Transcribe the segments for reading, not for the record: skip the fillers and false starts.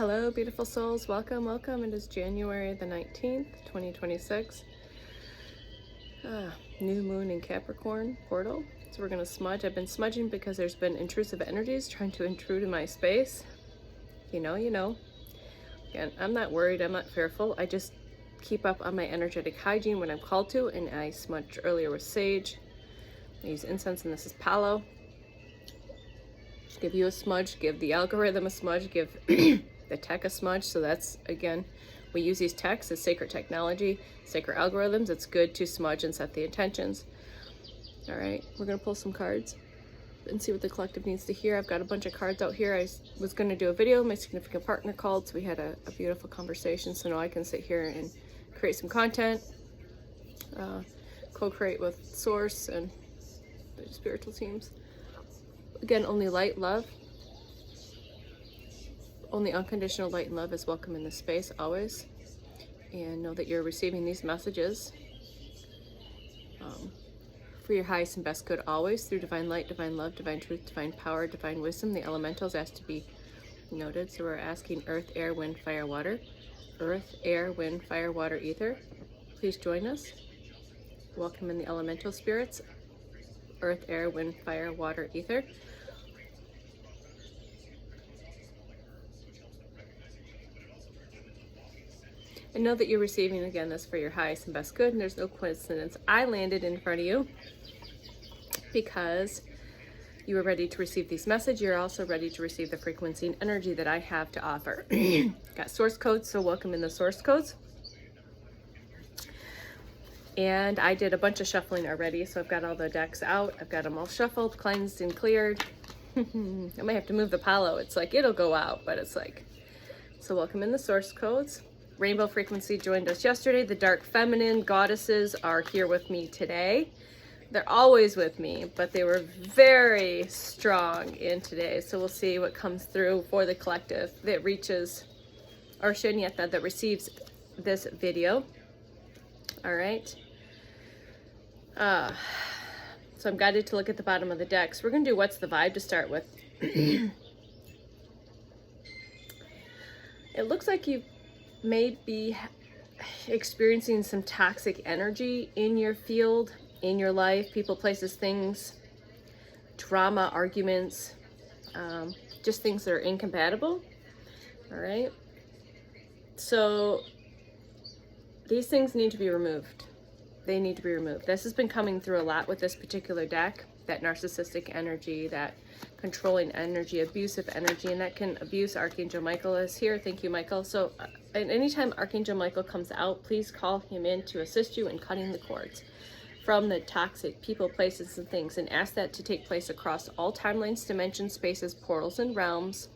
Hello, beautiful souls. Welcome, welcome. It is January the 19th, 2026. New moon in Capricorn portal. So we're going to smudge. I've been smudging because there's been intrusive energies trying to intrude in my space. You know. And I'm not worried. I'm not fearful. I just keep up on my energetic hygiene when I'm called to. And I smudged earlier with sage. I use incense, and this is palo. Give you a smudge. Give the algorithm a smudge. Give the tech a smudge. So that's, again, we use these techs as sacred technology, sacred algorithms. It's good to smudge and set the intentions. All right, we're going to pull some cards and see what the collective needs to hear. I've got a bunch of cards out here. I was going to do a video. My significant partner called, so we had a beautiful conversation. So now I can sit here and create some content, co-create with Source and the spiritual teams. Again, only light, love. Only unconditional light and love is welcome in this space, always. And know that you're receiving these messages for your highest and best good, always, through divine light, divine love, divine truth, divine power, divine wisdom. The elementals asked to be noted. So we're asking earth, air, wind, fire, water. Earth, air, wind, fire, water, ether. Please join us. Welcome in the elemental spirits. Earth, air, wind, fire, water, ether. And know that you're receiving, again, this for your highest and best good, and there's no coincidence. I landed in front of you because you were ready to receive these messages. You're also ready to receive the frequency and energy that I have to offer. Got source codes, so welcome in the source codes. And I did a bunch of shuffling already, so I've got all the decks out. I've got them all shuffled, cleansed, and cleared. I might have to move the palo. It's like, it'll go out, but it's like, so welcome in the source codes. Rainbow Frequency joined us yesterday. The dark feminine goddesses are here with me today. They're always with me, but they were very strong in today. So we'll see what comes through for the collective that reaches, or Shanyeta, that receives this video. All right. So I'm guided to look at the bottom of the decks. We're going to do What's the Vibe to start with. It looks like you may be experiencing some toxic energy in your field, in your life, people, places, things, drama, arguments, just things that are incompatible. All right. So these things need to be removed. They need to be removed. This has been coming through a lot with this particular deck, that narcissistic energy, that controlling energy, abusive energy, and that can abuse. Archangel Michael is here. Thank you, Michael. So anytime Archangel Michael comes out, please call him in to assist you in cutting the cords from the toxic people, places, and things, and ask that to take place across all timelines, dimensions, spaces, portals, and realms,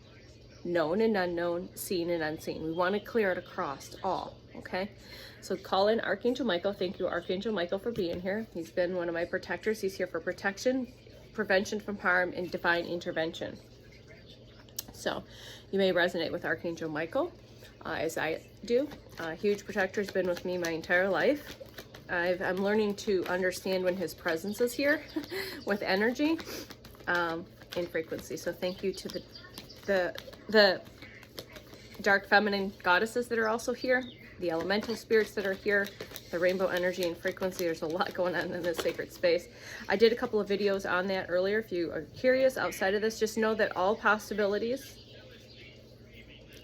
known and unknown, seen and unseen. We want to clear it across all, okay? So call in Archangel Michael. Thank you, Archangel Michael, for being here. He's been one of my protectors. He's here for protection, prevention from harm, and divine intervention. So you may resonate with Archangel Michael, as I do. Huge protector, has been with me my entire life. I'm learning to understand when his presence is here with energy and frequency. So thank you to the dark feminine goddesses that are also here, the elemental spirits that are here, the rainbow energy and frequency. There's a lot going on in this sacred space. I did a couple of videos on that earlier. If you are curious outside of this, just know that all possibilities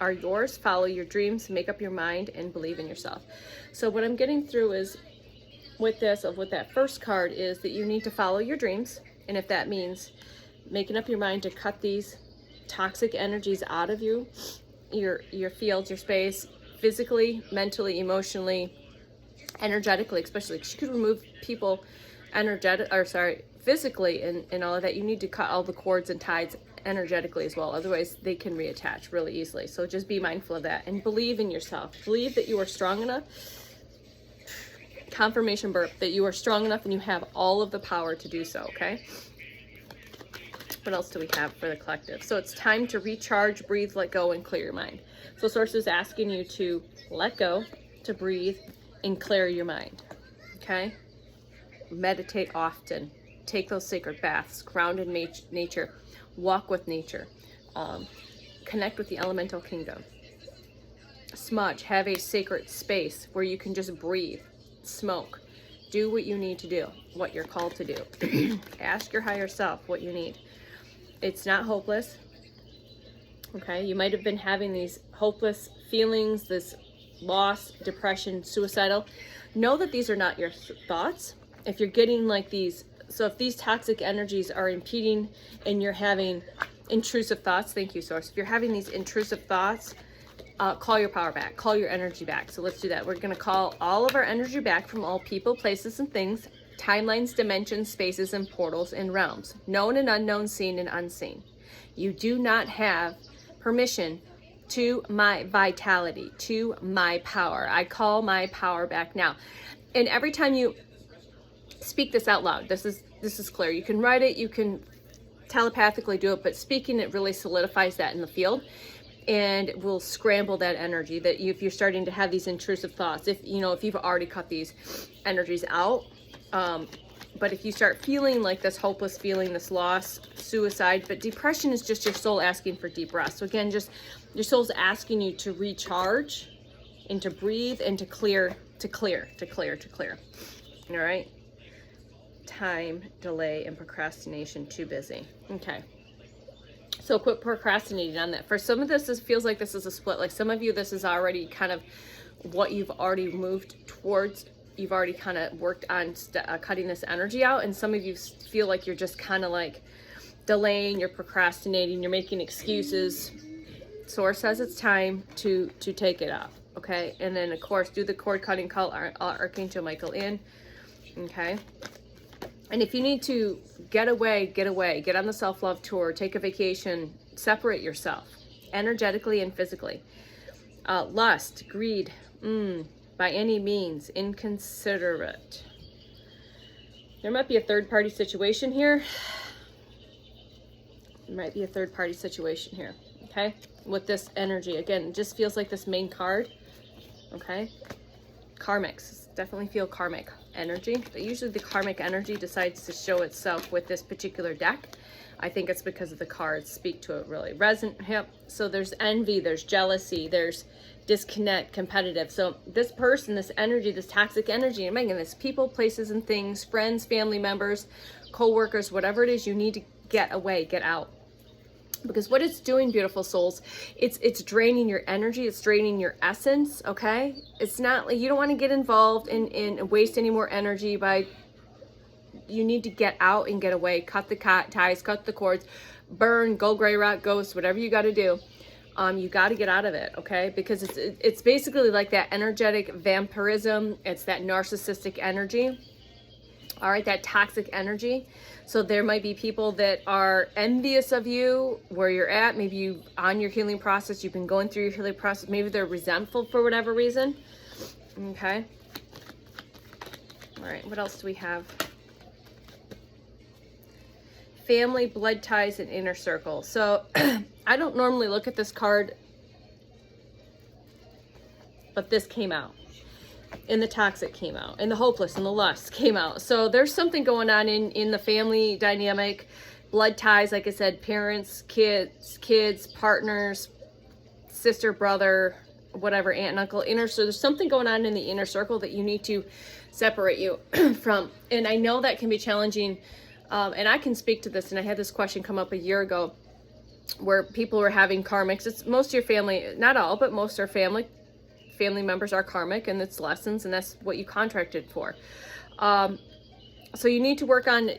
are yours. Follow your dreams, make up your mind, and believe in yourself. So what I'm getting through is with that first card is that you need to follow your dreams. And if that means making up your mind to cut these toxic energies out of you, your field, your space, physically, mentally, emotionally, energetically, especially, because you could remove people physically and all of that. You need to cut all the cords and ties energetically as well. Otherwise, they can reattach really easily. So just be mindful of that and believe in yourself. Believe that you are strong enough. Confirmation burp, that you are strong enough and you have all of the power to do so, okay? What else do we have for the collective? So it's time to recharge, breathe, let go, and clear your mind. So Source is asking you to let go, to breathe, and clear your mind, okay? Meditate often. Take those sacred baths, ground in nature, walk with nature, connect with the elemental kingdom. smudge, have a sacred space where you can just breathe, smoke, do what you need to do, what you're called to do. Ask your higher self what you need. It's not hopeless. Okay, you might have been having these hopeless feelings, this loss, depression, suicidal. Know that these are not your thoughts. If you're getting like these, so if these toxic energies are impeding and you're having intrusive thoughts, thank you, Source. If you're having these intrusive thoughts, call your power back, call your energy back. So let's do that. We're going to call all of our energy back from all people, places, and things, timelines, dimensions, spaces, and portals and realms, known and unknown, seen and unseen. You do not have permission to my vitality, to my power. I call my power back now. And every time you speak this out loud, this is clear. You can write it, you can telepathically do it, but speaking it really solidifies that in the field and will scramble that energy that if you're starting to have these intrusive thoughts, if you've already cut these energies out. But if you start feeling like this hopeless feeling, this loss, suicide, but depression is just your soul asking for deep rest. So again, just your soul's asking you to recharge and to breathe and to clear. All right. Time, delay, and procrastination, too busy. Okay. So quit procrastinating on that. For some of this, feels like this is a split. Like some of you, this is already kind of what you've already moved towards. You've already kind of worked on cutting this energy out. And some of you feel like you're just kind of like delaying, you're procrastinating, you're making excuses. Source says it's time to take it up. Okay. And then of course, do the cord cutting, call Archangel Michael in. Okay. And if you need to get away, get on the self-love tour, take a vacation, separate yourself energetically and physically. Lust, greed, by any means, inconsiderate. There might be a third-party situation here. Okay? With this energy. Again, it just feels like this main card. Okay? Karmics. Definitely feel karmic energy, but usually the karmic energy decides to show itself with this particular deck. I think it's because of the cards speak to it really resonant. Yep. So there's envy, there's jealousy, there's disconnect, competitive. So this person, this energy, this toxic energy, I'm making this people, places, and things, friends, family members, co-workers, whatever it is, you need to get away, get out. Because what it's doing, beautiful souls, it's draining your energy, it's draining your essence, okay? It's not like you don't want to get involved and waste any more energy you need to get out and get away, cut the ties, cut the cords, burn, go gray rock, ghost, whatever you got to do. You got to get out of it, okay? Because it's basically like that energetic vampirism, it's that narcissistic energy. All right, that toxic energy. So there might be people that are envious of you, where you're at. Maybe you on your healing process, you've been going through your healing process. Maybe they're resentful for whatever reason. Okay. All right, what else do we have? Family, blood ties, and inner circle. So I don't normally look at this card, but this came out. And the toxic came out, and the hopeless and the lust came out. So there's something going on in the family dynamic, blood ties, like I said, parents, kids, partners, sister, brother, whatever, aunt and uncle, so there's something going on in the inner circle that you need to separate you from. And I know that can be challenging. And I can speak to this, and I had this question come up a year ago where people were having karmics. It's most of your family, not all, but most are family members are karmic, and it's lessons, and that's what you contracted for. So you need to work on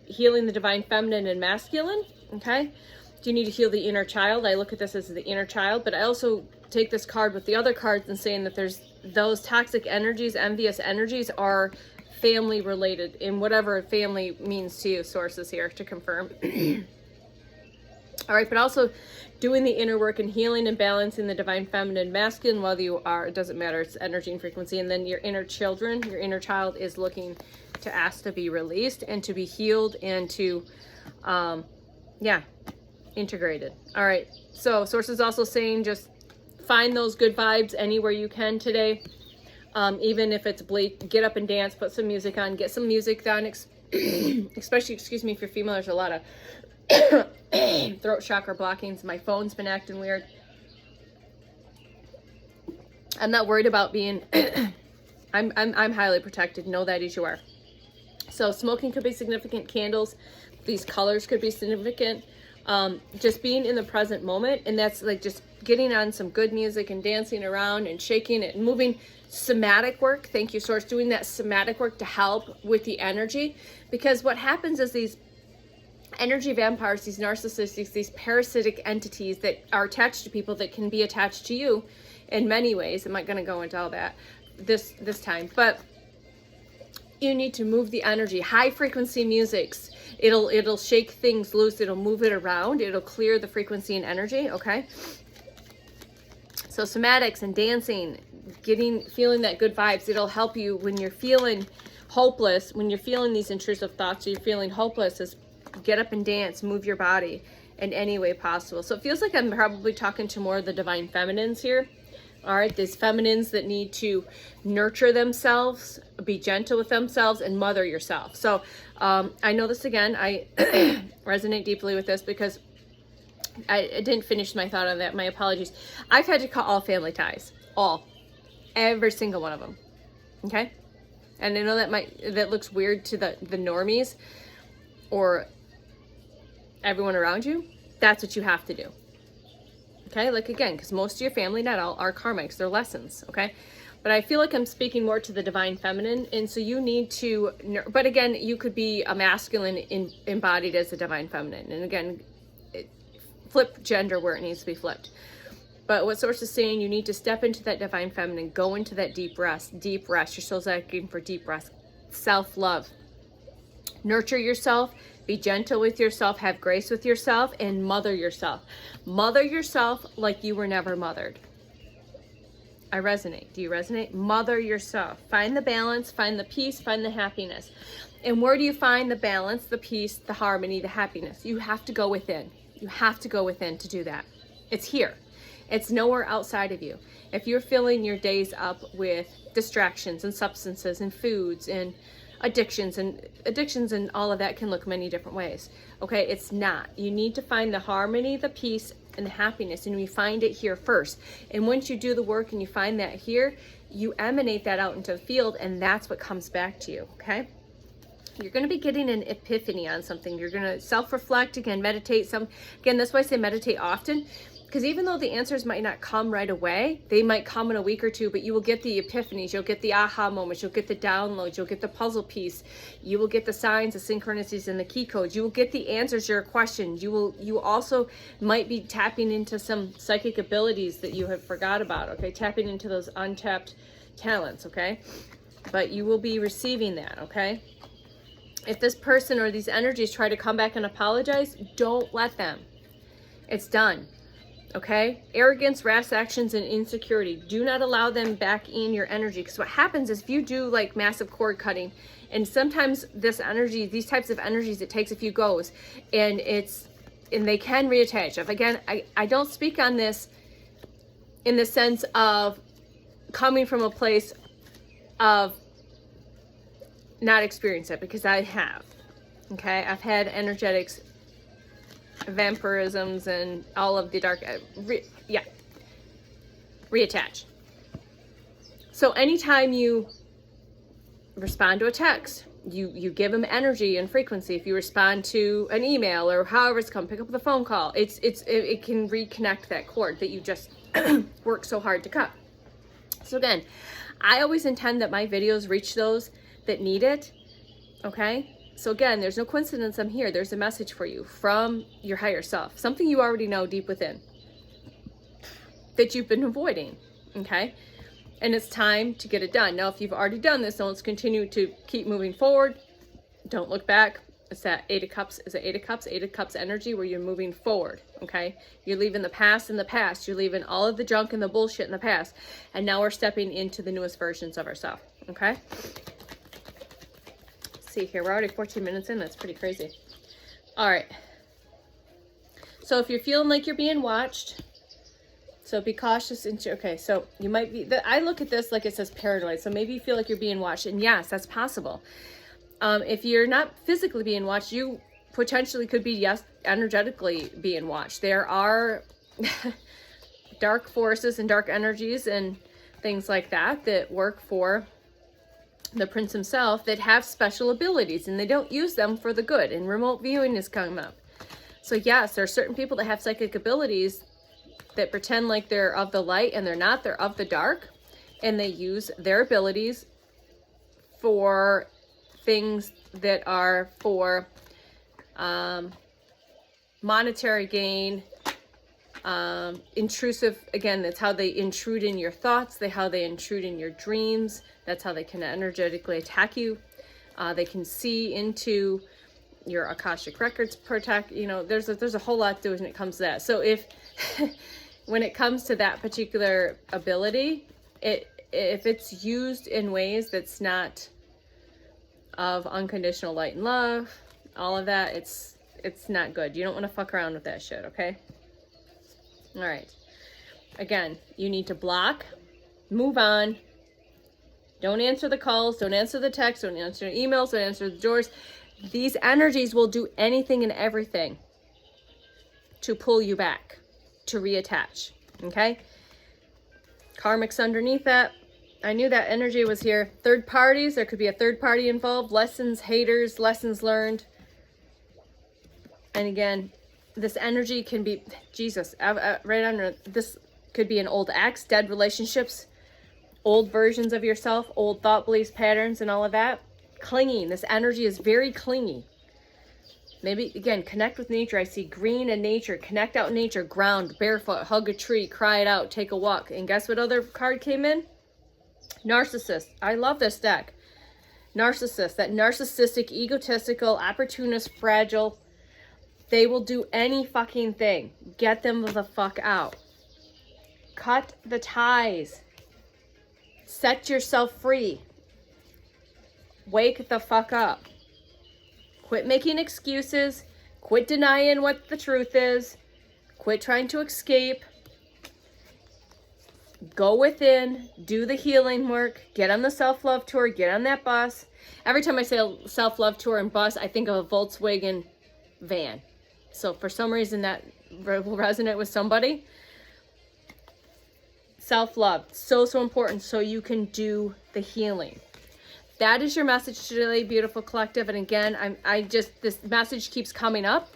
healing the divine feminine and masculine. Okay, do you need to heal the inner child? I look at this as the inner child, but I also take this card with the other cards and saying that there's those toxic energies, envious energies are family related, in whatever family means to you. Sources here to confirm. All right, but also doing the inner work and healing and balancing the divine feminine masculine, whether you are, it doesn't matter, it's energy and frequency. And then your inner children, your inner child is looking to ask to be released and to be healed and to, integrated. All right, so sources also saying just find those good vibes anywhere you can today. Even if it's bleak, get up and dance, put some music on, get some music done, especially, excuse me, if you're female, there's a lot of throat chakra blockings. My phone's been acting weird. I'm not worried about being, I'm highly protected. Know that as you are. So smoking could be significant. Candles, these colors could be significant. Just being in the present moment, and that's like just getting on some good music and dancing around and shaking it and moving. Somatic work, thank you, Source, doing that somatic work to help with the energy, because what happens is these energy vampires, these narcissists, these parasitic entities that are attached to people, that can be attached to you in many ways. I'm not going to go into all that this time, but you need to move the energy. High frequency musics, it'll shake things loose, it'll move it around, it'll clear the frequency and energy. Okay, so somatics and dancing, feeling that good vibes, it'll help you when you're feeling hopeless, when you're feeling these intrusive thoughts, or you're feeling hopeless, is get up and dance, move your body in any way possible. So it feels like I'm probably talking to more of the divine feminines here. All right, these feminines that need to nurture themselves, be gentle with themselves, and mother yourself. So I know this again, I resonate deeply with this because I didn't finish my thought on that. My apologies. I've had to cut all family ties, every single one of them. Okay, and I know that looks weird to the normies or everyone around you. That's what you have to do. Okay, like again, because most of your family, not all, are karmics, they're lessons. Okay, but I feel like I'm speaking more to the divine feminine, and so you need to, but again, you could be a masculine embodied as a divine feminine, and again, flip gender where it needs to be flipped. But what Source is saying, you need to step into that divine feminine, go into that deep rest. Your soul's asking for deep rest, self-love, nurture yourself, be gentle with yourself, have grace with yourself, and mother yourself. Mother yourself like you were never mothered. I resonate. Do you resonate? Mother yourself. Find the balance, find the peace, find the happiness. And where do you find the balance, the peace, the harmony, the happiness? You have to go within. You have to go within to do that. It's here. It's nowhere outside of you. If you're filling your days up with distractions and substances and foods and addictions and all of that can look many different ways. Okay, it's not. You need to find the harmony, the peace, and the happiness, and we find it here first. And once you do the work and you find that here, you emanate that out into the field, and that's what comes back to you. Okay, you're going to be getting an epiphany on something. You're going to self-reflect again, meditate. Again, that's why I say meditate often, because even though the answers might not come right away, they might come in a week or two, but you will get the epiphanies, you'll get the aha moments, you'll get the downloads, you'll get the puzzle piece, you will get the signs, the synchronicities, and the key codes. You will get the answers to your questions. You also might be tapping into some psychic abilities that you have forgot about, okay? Tapping into those untapped talents, okay? But you will be receiving that, okay? If this person or these energies try to come back and apologize, don't let them. It's done. Okay, arrogance, rash actions, and insecurity, do not allow them back in your energy, because what happens is if you do like massive cord cutting, and sometimes this energy, these types of energies, it takes a few goes, and they can reattach. If again, I don't speak on this in the sense of coming from a place of not experience it, because I have. Okay, I've had energetics, vampirisms, and all of the dark, reattach. So anytime you respond to a text, you give them energy and frequency. If you respond to an email or however it's come, pick up the phone call, it can reconnect that cord that you just worked so hard to cut. So again, I always intend that my videos reach those that need it. Okay, so again, there's no coincidence I'm here. There's a message for you from your higher self, something you already know deep within that you've been avoiding. Okay, and it's time to get it done. Now, if you've already done this, then let's continue to keep moving forward. Don't look back. It's that Eight of Cups. Is it Eight of Cups? Eight of Cups energy, where you're moving forward. Okay, you're leaving the past in the past. You're leaving all of the junk and the bullshit in the past, and now we're stepping into the newest versions of ourselves. Okay. See here, we're already 14 minutes in. That's pretty crazy. All right. So if you're feeling like you're being watched, so be cautious. Okay, so you might be. I look at this like it says paranoid. So maybe you feel like you're being watched, and yes, that's possible. If you're not physically being watched, you potentially could be, yes, energetically being watched. There are dark forces and dark energies and things like that that work for the prince himself, that have special abilities and they don't use them for the good. And remote viewing has come up. So yes, there are certain people that have psychic abilities that pretend like they're of the light and they're not, they're of the dark. And they use their abilities for things that are for monetary gain, intrusive. Again, that's how they intrude in your thoughts, how they intrude in your dreams. That's how they can energetically attack you. They can see into your Akashic records, protect, you know, there's a whole lot to it when it comes to that. So if when it comes to that particular ability, if it's used in ways that's not of unconditional light and love, all of that, it's not good. You don't want to fuck around with that shit, okay? All right. Again, you need to block, move on. Don't answer the calls, don't answer the texts, don't answer the emails, don't answer the doors. These energies will do anything and everything to pull you back, to reattach, okay? Karmics underneath that. I knew that energy was here. Third parties, there could be a third party involved. Lessons, haters, lessons learned. And again, this energy can be, Jesus, right under, this could be an old ex, dead relationships, old versions of yourself, old thought, beliefs, patterns, and all of that. Clinging. This energy is very clingy. Maybe, again, connect with nature. I see green and nature. Connect out in nature. Ground, barefoot, hug a tree, cry it out, take a walk. And guess what other card came in? Narcissist. I love this deck. Narcissist. That narcissistic, egotistical, opportunist, fragile. They will do any fucking thing. Get them the fuck out. Cut the ties. Set yourself free. Wake the fuck up. Quit making excuses. Quit denying what the truth is. Quit trying to escape. Go within. Do the healing work. Get on the self-love tour. Get on that bus. Every time I say self-love tour and bus, I think of a Volkswagen van. So for some reason that will resonate with somebody. Self-love. So important so you can do the healing. That is your message today, beautiful collective. And again, this message keeps coming up.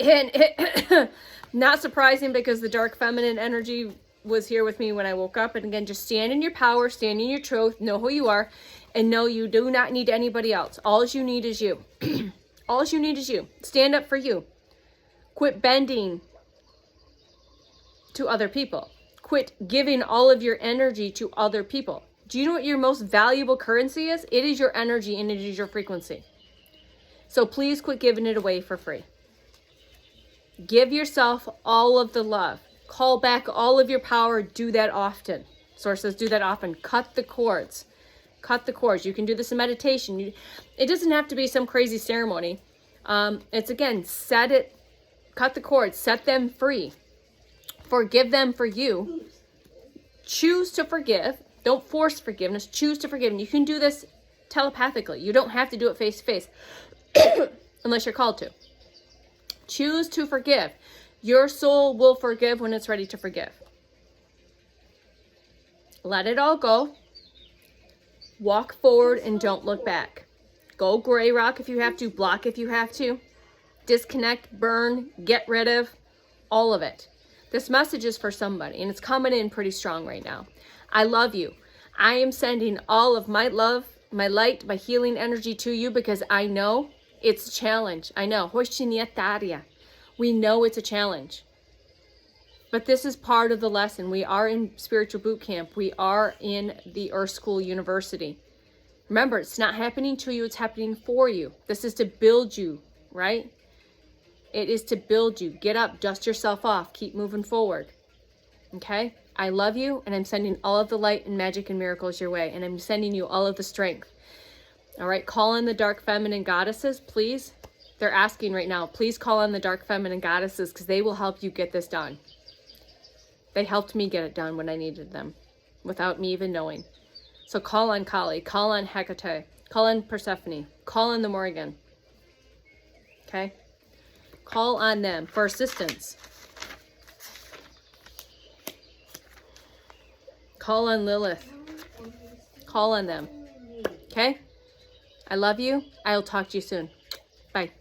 And it, not surprising because the dark feminine energy was here with me when I woke up. And again, just stand in your power, stand in your truth, know who you are, and know you do not need anybody else. All you need is you. All you need is you. Stand up for you. Quit bending to other people. Quit giving all of your energy to other people. Do you know what your most valuable currency is? It is your energy and it is your frequency. So please quit giving it away for free. Give yourself all of the love. Call back all of your power. Do that often. Source says do that often. Cut the cords. Cut the cords. You can do this in meditation. It doesn't have to be some crazy ceremony. It's again, cut the cords. Set them free. Forgive them for you. Choose to forgive. Don't force forgiveness. Choose to forgive. And you can do this telepathically. You don't have to do it face to face unless you're called to. Choose to forgive. Your soul will forgive when it's ready to forgive. Let it all go. Walk forward and don't look back. Go gray rock if you have to. Block if you have to. Disconnect, burn, get rid of, all of it. This message is for somebody and it's coming in pretty strong right now. I love you. I am sending all of my love, my light, my healing energy to you because I know it's a challenge. I know. We know it's a challenge. But this is part of the lesson. We are in spiritual boot camp. We are in the Earth School University. Remember, it's not happening to you. It's happening for you. This is to build you, right? It is to build you. Get up, dust yourself off, keep moving forward. Okay? I love you, and I'm sending all of the light and magic and miracles your way, and I'm sending you all of the strength. All right? Call in the dark feminine goddesses, please. They're asking right now, please call on the dark feminine goddesses because they will help you get this done. They helped me get it done when I needed them without me even knowing. So call on Kali, call on Hecate, call on Persephone, call on the Morrigan. Okay? Call on them for assistance. Call on Lilith. Call on them. Okay? I love you. I'll talk to you soon. Bye.